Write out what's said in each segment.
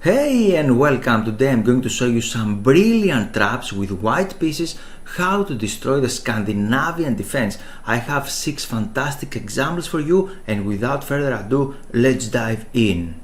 Hey and welcome. Today I'm going to show you some brilliant traps with white pieces, how to destroy the Scandinavian defense. I have 6 fantastic examples for you, and without further ado, let's dive in.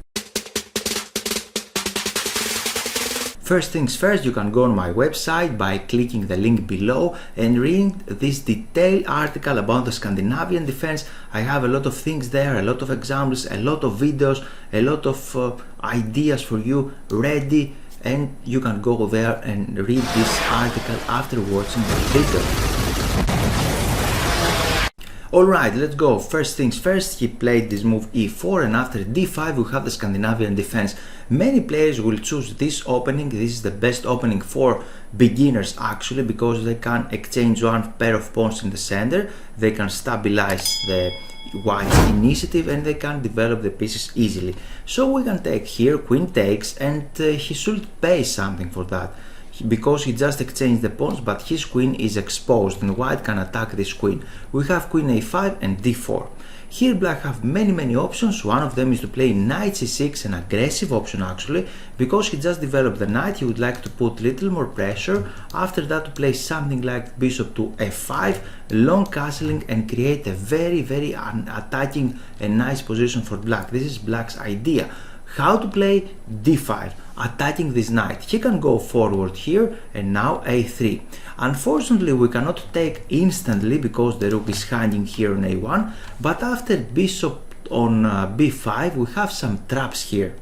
First things first, you can go on my website by clicking the link below and reading this detailed article about the Scandinavian defense. I have a lot of things there, a lot of examples, a lot of videos, a lot of ideas for you ready, and you can go there and read this article after watching the video. Alright, let's go. First things first, he played this move e4, and after d5 we have the Scandinavian defense. Many players will choose this opening. This is the best opening for beginners actually, because they can exchange one pair of pawns in the center, they can stabilize the white initiative, and they can develop the pieces easily. So we can take here queen takes, and he should pay something for that, because he just exchanged the pawns, but his queen is exposed and white can attack this queen. We have queen a5 and d4. Here black have many options. One of them is to play knight c6, an aggressive option actually, because he just developed the knight. He would like to put little more pressure. After that, to play something like bishop to f5, long castling, and create a very attacking and nice position for black. This is black's idea. How to play d5, attacking this knight. He can go forward here, and now a3. Unfortunately, we cannot take instantly because the rook is hanging here on a1, but after bishop on b5 we have some traps here,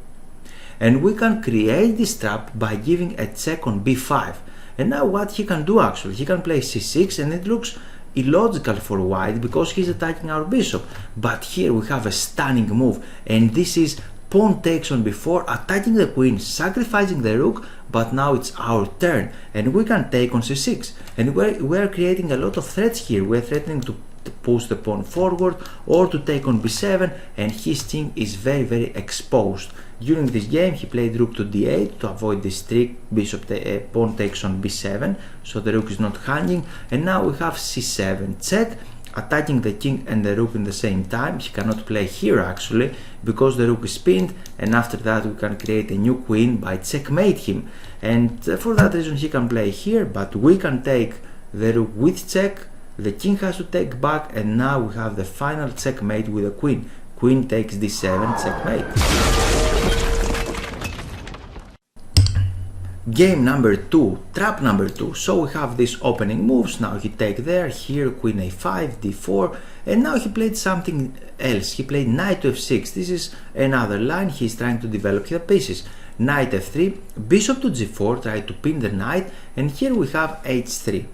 and we can create this trap by giving a check on b5. And now what he can do actually, he can play c6, and it looks illogical for white because he's attacking our bishop, but here we have a stunning move, and this is pawn takes on b4, attacking the queen, sacrificing the rook, but now it's our turn and we can take on c6, and we're creating a lot of threats here. We're threatening to push the pawn forward or to take on b7, and his king is very exposed. During this game he played rook to d8 to avoid this trick, bishop pawn takes on b7, so the rook is not hanging, and now we have c7 check, attacking the king and the rook in the same time. He cannot play here actually because the rook is pinned, and after that we can create a new queen by checkmate him, and for that reason he can play here, but we can take the rook with check, the king has to take back, and now we have the final checkmate with the queen. Queen takes d7, checkmate. Game number 2, trap number 2. So we have these opening moves. Now he take there, here queen a5, d4, and now he played something else. He played knight to f6. This is another line. He's trying to develop the pieces. Knight f3, bishop to g4, try to pin the knight, and here we have h3.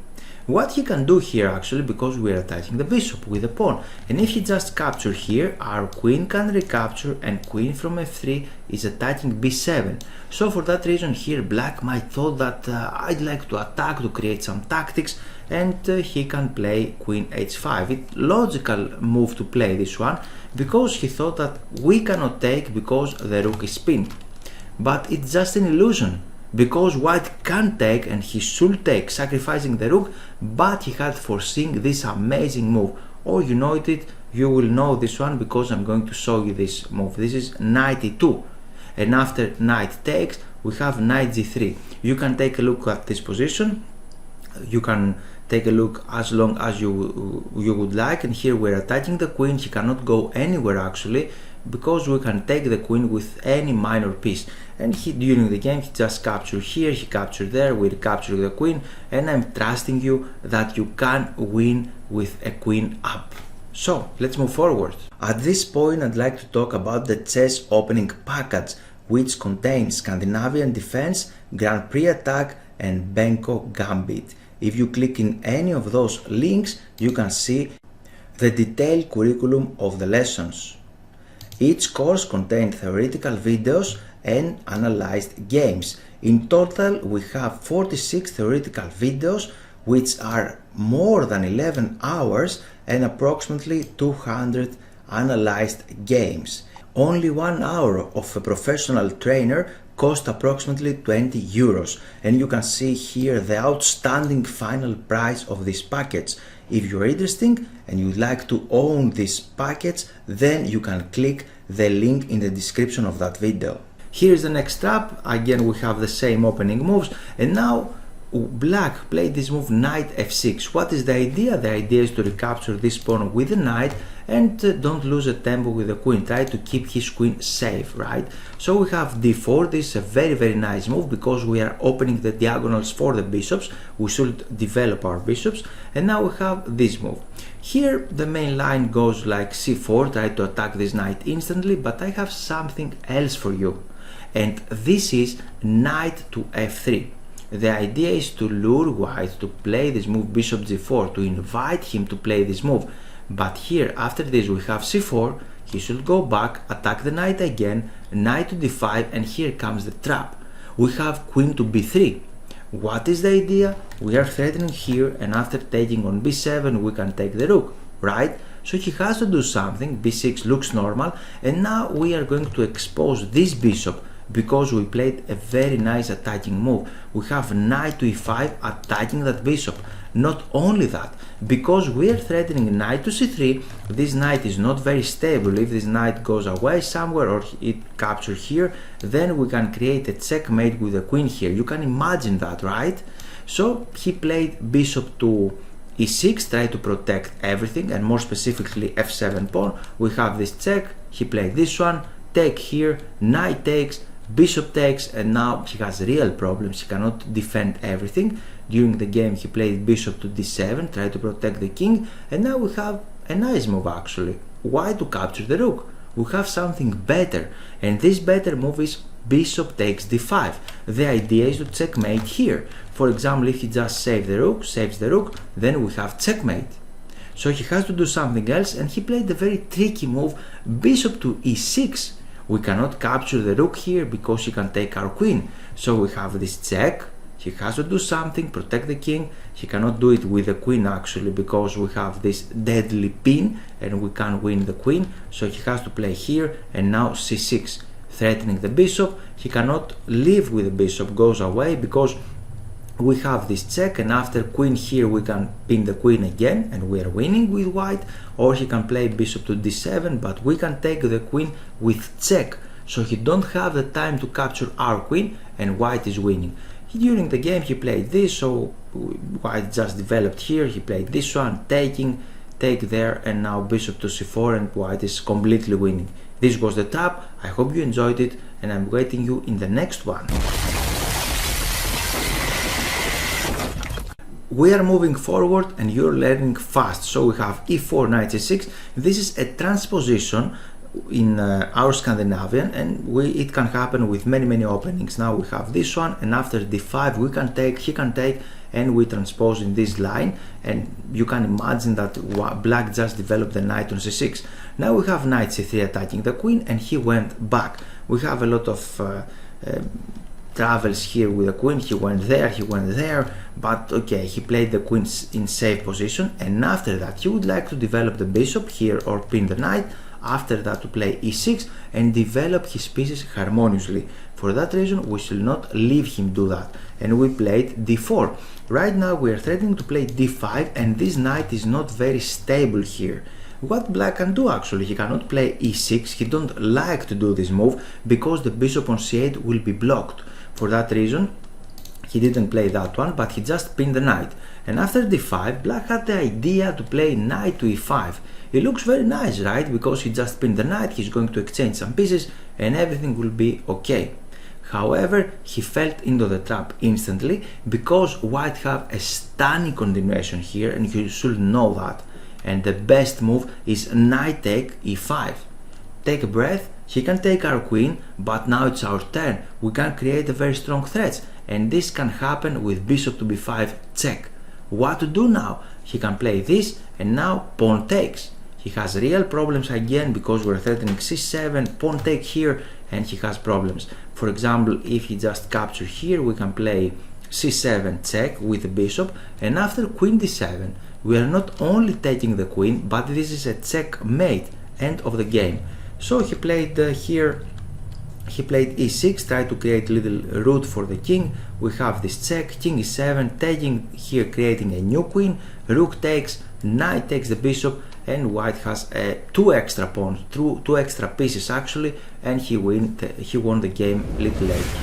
What he can do here actually, because we are attacking the bishop with the pawn, and if he just capture here, our queen can recapture, and queen from f3 is attacking b7. So for that reason here black might thought that I'd like to attack to create some tactics, and he can play queen h5. It's logical move to play this one, because he thought that we cannot take because the rook is pinned, but it's just an illusion, because white can take and he should take, sacrificing the rook, but he had foreseen this amazing move. Or you know it, you will know this one because I'm going to show you this move. This is knight e2, and after knight takes we have knight g3. You can take a look at this position, you can take a look as long as you would like, and here we're attacking the queen. He cannot go anywhere actually, because we can take the queen with any minor piece, and during the game he just captured here, he captured there, we capture the queen, and I'm trusting you that you can win with a queen up. So let's move forward. At this point I'd like to talk about the chess opening package, which contains Scandinavian Defense, Grand Prix Attack, and Benko Gambit. If you click in any of those links, you can see the detailed curriculum of the lessons. Each course contains theoretical videos and analyzed games. In total, we have 46 theoretical videos, which are more than 11 hours, and approximately 200 analyzed games. Only 1 hour of a professional trainer cost approximately 20 euros, and you can see here the outstanding final price of this package. If you're interested and you'd like to own this package, then you can click the link in the description of that video. Here's the next trap. Again we have the same opening moves, and now black played this move knight f6. What is the idea? The idea is to recapture this pawn with the knight and don't lose a tempo with the queen. Try to keep his queen safe, right? So we have d4. This is a very nice move because we are opening the diagonals for the bishops. We should develop our bishops. And now we have this move. Here the main line goes like c4, try to attack this knight instantly, but I have something else for you. And this is knight to f3. The idea is to lure white to play this move bishop g4, to invite him to play this move. But here, after this, we have c4, he should go back, attack the knight again, knight to d5, and here comes the trap. We have queen to b3. What is the idea? We are threatening here, and after taking on b7, we can take the rook, right? So he has to do something. b6 looks normal, and now we are going to expose this bishop because we played a very nice attacking move. We have knight to e5 attacking that bishop. Not only that, because we are threatening knight to c3, this knight is not very stable. If this knight goes away somewhere or it captures here, then we can create a checkmate with the queen here. You can imagine that, right? So he played bishop to e6, try to protect everything, and more specifically f7 pawn. We have this check, he played this one, take here, knight takes, bishop takes, and now he has real problems. He cannot defend everything. During the game he played bishop to d7, try to protect the king, and now we have a nice move actually. Why? To capture the rook. We have something better, and this better move is bishop takes d5. The idea is to checkmate here. For example, if he just saves the rook, then we have checkmate. So he has to do something else, and he played a very tricky move, bishop to e6. We cannot capture the rook here because he can take our queen. So we have this check. He has to do something, protect the king. He cannot do it with the queen actually because we have this deadly pin and we can't win the queen. So he has to play here, and now c6, threatening the bishop. He cannot leave with the bishop, goes away because we have this check, and after queen here we can pin the queen again and we are winning with white. Or he can play bishop to d7, but we can take the queen with check, so he don't have the time to capture our queen and white is winning. During the game he played this, so white just developed here. He played this one, take there, and now bishop to c4, and white is completely winning. This was the trap. I hope you enjoyed it, and I'm waiting you in the next one. We are moving forward and you're learning fast. So we have e4, knight c6. This is a transposition in our Scandinavian, and it can happen with many openings. Now we have this one, and after d5 we can take, he can take, and we transpose in this line, and you can imagine that black just developed the knight on c6. Now we have knight c3 attacking the queen, and he went back. We have a lot of travels here with the queen. He went there, but okay, he played the queen in safe position, and after that he would like to develop the bishop here or pin the knight. After that to play e6 and develop his pieces harmoniously. For that reason we should not leave him do that, and we played d4. Right now we are threatening to play d5, and this knight is not very stable here. What black can do actually, he cannot play e6, he don't like to do this move because the bishop on c8 will be blocked. For that reason he didn't play that one, but he just pinned the knight. And after d5 black had the idea to play knight to e5. It looks very nice, right? Because he just pinned the knight, he's going to exchange some pieces and everything will be okay. However, he fell into the trap instantly because white have a stunning continuation here, and you should know that. And the best move is knight take e5. Take a breath, he can take our queen, but now it's our turn. We can create a very strong threat, and this can happen with bishop to b5 check. What to do now? He can play this, and now pawn takes. He has real problems again because we're threatening c7, pawn take here, and he has problems. For example, if he just captures here, we can play c7 check with the bishop, and after queen d7 we are not only taking the queen, but this is a checkmate, end of the game. So he played here, he played e6, tried to create a little route for the king. We have this check, king e7, taking here, creating a new queen, rook takes, knight takes the bishop, and white has two extra pawns, two extra pieces actually, and he won the game a little later.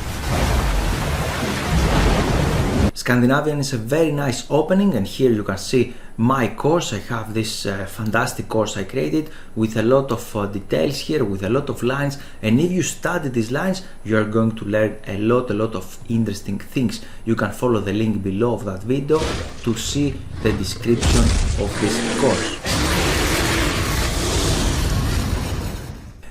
Scandinavian is a very nice opening, and here you can see my course. I have this fantastic course I created with a lot of details here, with a lot of lines, and if you study these lines you are going to learn a lot of interesting things. You can follow the link below of that video to see the description of this course.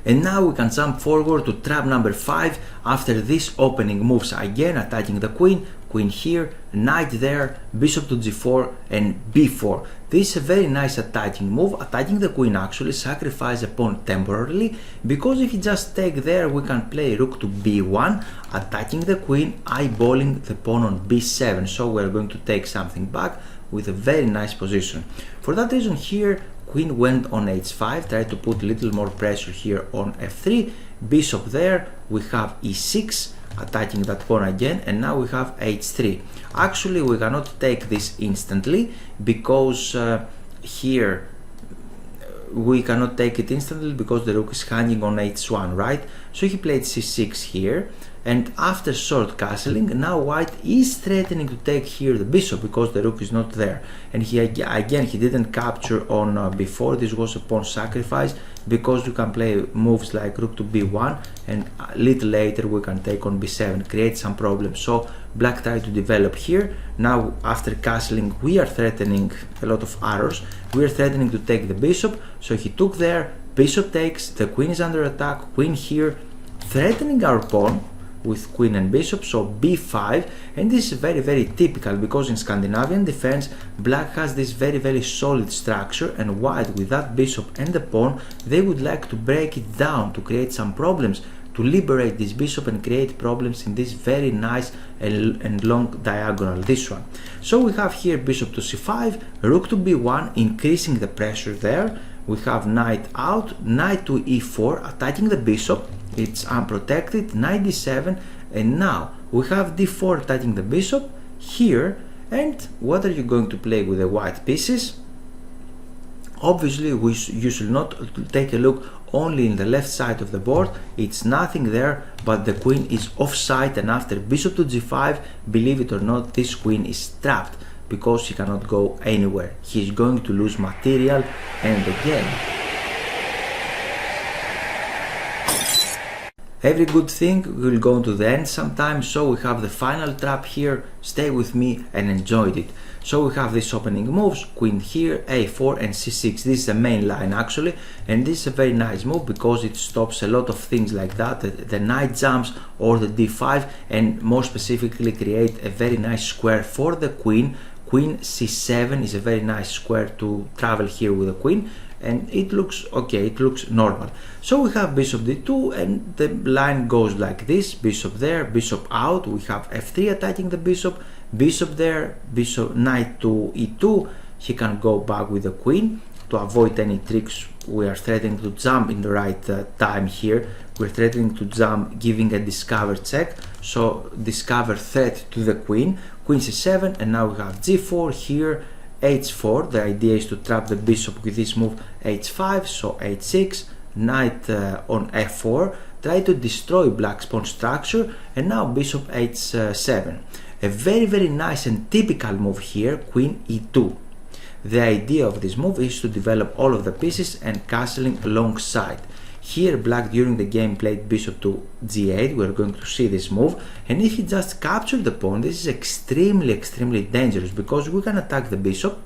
And now we can jump forward to trap number 5 after these opening moves. Again attacking the queen, queen here, knight there, bishop to g4 and b4. This is a very nice attacking move. Attacking the queen actually sacrifices a pawn temporarily, because if you just take there we can play rook to b1, attacking the queen, eyeballing the pawn on b7. So we are going to take something back with a very nice position. For that reason here queen went on h5, tried to put a little more pressure here on f3, bishop there, we have e6, attacking that pawn again, and now we have h3. Actually we cannot take this instantly, because here we cannot take it instantly because the rook is hanging on h1, right? So he played c6 here, and after short castling now white is threatening to take here the bishop because the rook is not there, and he didn't capture on b4. This was a pawn sacrifice, because you can play moves like rook to b1 and a little later we can take on b7, create some problems. So black tried to develop here. Now after castling we are threatening a lot of arrows, we are threatening to take the bishop, so he took there, bishop takes, the queen is under attack, queen here, threatening our pawn with queen and bishop, so b5, and this is very typical, because in Scandinavian defense black has this very solid structure, and white with that bishop and the pawn they would like to break it down to create some problems, to liberate this bishop and create problems in this very nice and long diagonal, this one. So we have here bishop to c5, rook to b1, increasing the pressure there. We have knight out, knight to e4, attacking the bishop, it's unprotected, knight d7, and now we have d4 attacking the bishop here. And what are you going to play with the white pieces? Obviously you should not take a look only in the left side of the board, it's nothing there, but the queen is offside, and after bishop to g5, believe it or not, this queen is trapped, because she cannot go anywhere. He's going to lose material and the game. Every good thing will go to the end sometime, so we have the final trap here. Stay with me and enjoy it. So we have these opening moves, queen here, a4 and c6. This is the main line actually, and this is a very nice move because it stops a lot of things like that, the knight jumps or the d5, and more specifically create a very nice square for the queen. Queen c7 is a very nice square to travel here with the queen, and it looks okay, it looks normal. So we have bishop d2, and the line goes like this, bishop there, bishop out, we have f3 attacking the bishop, bishop there, bishop, knight to e2, he can go back with the queen. To avoid any tricks, we are threatening to jump in the right time here, we're threatening to jump, giving a discover check, so discover threat to the queen, queen c7, and now we have g4 here, h4, the idea is to trap the bishop with this move, h5, so h6, knight on f4, try to destroy black's pawn structure, and now bishop h7. A very nice and typical move here, queen e2. The idea of this move is to develop all of the pieces and castling alongside. Here black during the game played bishop to g8, we are going to see this move, and if he just captured the pawn, this is extremely dangerous, because we can attack the bishop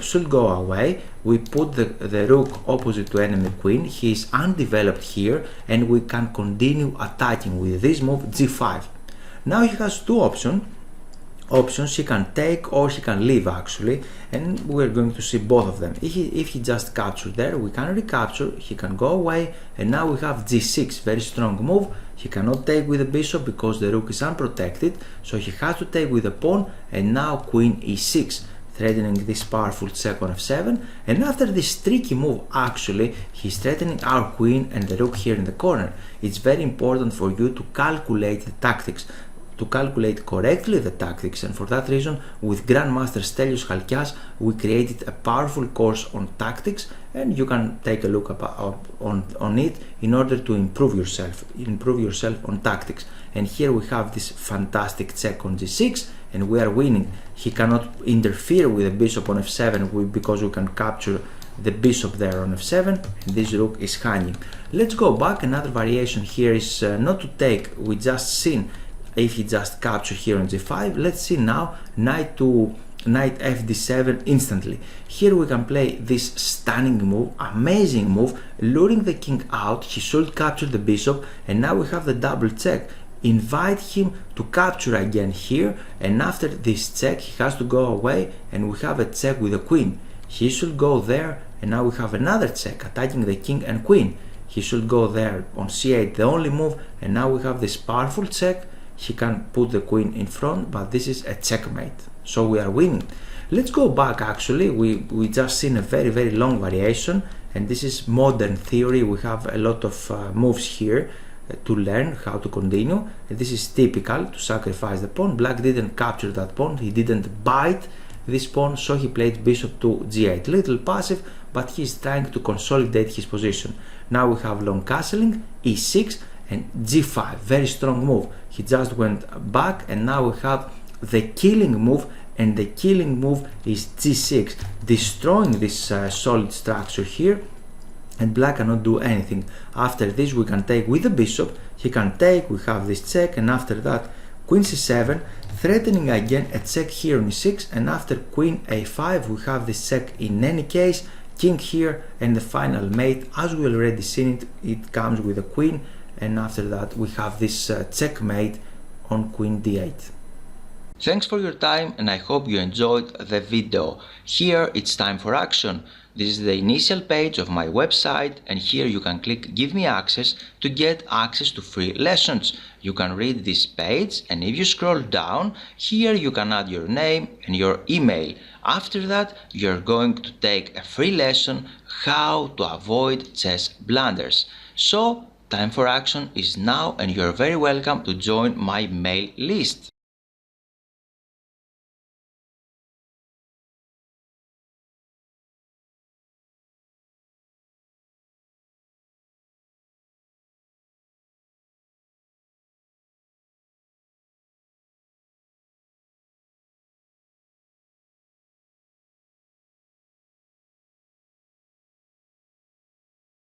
should go away, we put the rook opposite to enemy queen, he is undeveloped here, and we can continue attacking with this move g5. Now he has two options, he can take or he can leave actually, and we're going to see both of them. If he just captured there, we can recapture, he can go away, and now we have g6, very strong move. He cannot take with the bishop because the rook is unprotected, so he has to take with the pawn, and now queen e6, threatening this powerful check on f7, and after this tricky move actually he's threatening our queen and the rook here in the corner. It's very important for you to calculate the tactics. to calculate correctly the tactics, and for that reason with Grandmaster Stelios Chalkias we created a powerful course on tactics, and you can take a look on it in order to improve yourself on tactics. And here we have this fantastic check on g6 and we are winning. He cannot interfere with the bishop on f7 because we can capture the bishop there on f7, and this rook is hanging. Let's go back. Another variation here is not to take, we just seen if he just capture here on g5. Let's see now knight fd7 instantly. Here we can play this stunning move, amazing move, luring the king out. He should capture the bishop, and now we have the double check. Invite him to capture again here, and after this check he has to go away, and we have a check with the queen. He should go there, and now we have another check attacking the king and queen. He should go there on c8, the only move, and now we have this powerful check. He can put the queen in front, but this is a checkmate, so we are winning. Let's go back. Actually we just seen a very long variation, and this is modern theory. We have a lot of moves here to learn how to continue. This is typical to sacrifice the pawn. Black didn't capture that pawn, he didn't bite this pawn, so he played bishop to g8. Little passive, but he is trying to consolidate his position. Now we have long castling, e6 and g5, very strong move. He just went back, and now we have the killing move, and the killing move is g6, destroying this solid structure here, and black cannot do anything. After this we can take with the bishop, he can take, we have this check, and after that queen c7, threatening again a check here on e6, and after queen a5 we have this check in any case, king here, and the final mate, as we already seen it comes with a queen, and after that we have this checkmate on queen d8. Thanks for your time, and I hope you enjoyed the video. Here it's time for action. This is the initial page of my website, and here you can click Give me access to get access to free lessons. You can read this page, and if you scroll down, here you can add your name and your email. After that, you're going to take a free lesson how to avoid chess blunders. So, time for action is now, and you're very welcome to join my mail list.